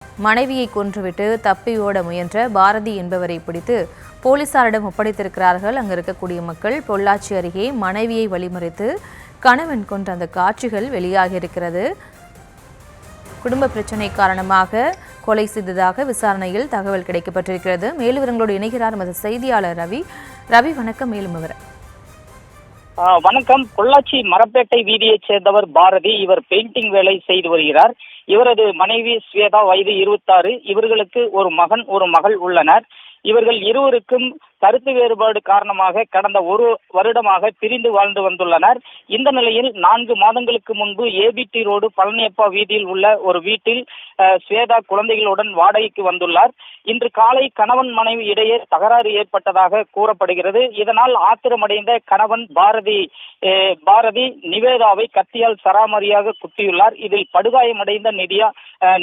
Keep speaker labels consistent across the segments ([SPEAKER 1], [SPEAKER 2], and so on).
[SPEAKER 1] மனைவியை கொன்றுவிட்டு தப்பியோட முயன்ற பாரதி என்பவரை பிடித்து போலீசாரிடம் ஒப்படைத்திருக்கிறார்கள் அங்கு இருக்கக்கூடிய மக்கள். பொள்ளாச்சி அருகே மனைவியை வழிமறித்து கணவன் கொன்ற அந்த காட்சிகள் வெளியாகி இருக்கிறது. குடும்ப பிரச்சனை காரணமாக கொலை செய்ததாக விசாரணையில் தகவல் கிடைக்கப்பட்டிருக்கிறது. மேலும் இவர்களோடு இணைகிறார் நமது செய்தியாளர் ரவி. ரவி, வணக்கம். மேலும் விவரம்.
[SPEAKER 2] வணக்கம். பொள்ளாச்சி மரப்பேட்டை வீதியைச் சேர்ந்தவர் பாரதி. இவர் பெயிண்டிங் வேலை செய்து வருகிறார். இவரது மனைவி ஸ்வேதா, வயது 26. இவர்களுக்கு ஒரு மகன், ஒரு மகள் உள்ளனர். இவர்கள் இருவருக்கும் கருத்து வேறுபாடு காரணமாக கடந்த ஒரு வருடமாக பிரிந்து வாழ்ந்து வந்துள்ளனர். இந்த நிலையில் 4 மாதங்களுக்கு முன்பு ஏபிடி ரோடு பழனியப்பா வீதியில் உள்ள ஒரு வீட்டில் ஸ்வேதா குழந்தைகளுடன் வாடகைக்கு வந்துள்ளார். இன்று காலை கணவன் மனைவி இடையே தகராறு ஏற்பட்டதாக கூறப்படுகிறது. இதனால் ஆத்திரமடைந்த கணவன் பாரதி நிவேதாவை கத்தியால் சராமரியாக குத்தியுள்ளார். இதில் படுகாயமடைந்த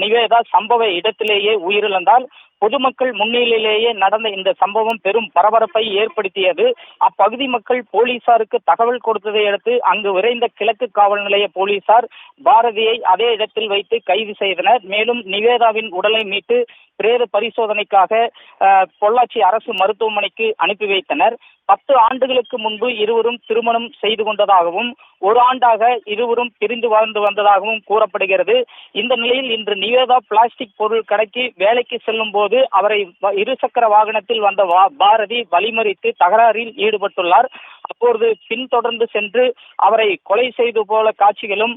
[SPEAKER 2] நிவேதா சம்பவ இடத்திலேயே உயிரிழந்தார். பொதுமக்கள் முன்னிலையிலேயே நடந்த இந்த சம்பவம் பெரும் பரபரப்பை ஏற்படுத்தியது. அப்பகுதி மக்கள் போலீசாருக்கு தகவல் கொடுத்ததை அடுத்து அங்கு விரைந்த கிழக்கு காவல் நிலைய போலீசார் பாரதியை அதே இடத்தில் வைத்து கைது செய்தனர். மேலும் நிவேதாவின் உடலை மீட்டு பிரேத பரிசோதனைக்காக பொள்ளாச்சி அரசு மருத்துவமனைக்கு அனுப்பி வைத்தனர். 10 ஆண்டுகளுக்கு முன்பு இருவரும் திருமணம் செய்து கொண்டதாகவும் 1 ஆண்டாக இருவரும் பிரிந்து வாழ்ந்து வந்ததாகவும் கூறப்படுகிறது. இந்த நிலையில் இன்று நிவேதா பிளாஸ்டிக் பொருள் கடைக்கு வேலைக்கு செல்லும் போது அவரை இருசக்கர வாகனத்தில் வந்த பாரதி வழிமறித்து தகராறில் ஈடுபட்டுள்ளார். அப்பொழுது பின்தொடர்ந்து சென்று அவரை கொலை செய்து போல காட்சிகளும்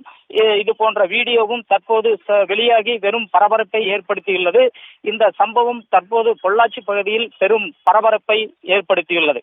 [SPEAKER 2] இது போன்ற வீடியோவும் தற்போது வெளியாகி வெறும் பரபரப்பை ஏற்படுத்தியுள்ளது. இந்த சம்பவம் தற்போது பொள்ளாச்சி பகுதியில் பெரும் பரபரப்பை ஏற்படுத்தியுள்ளது.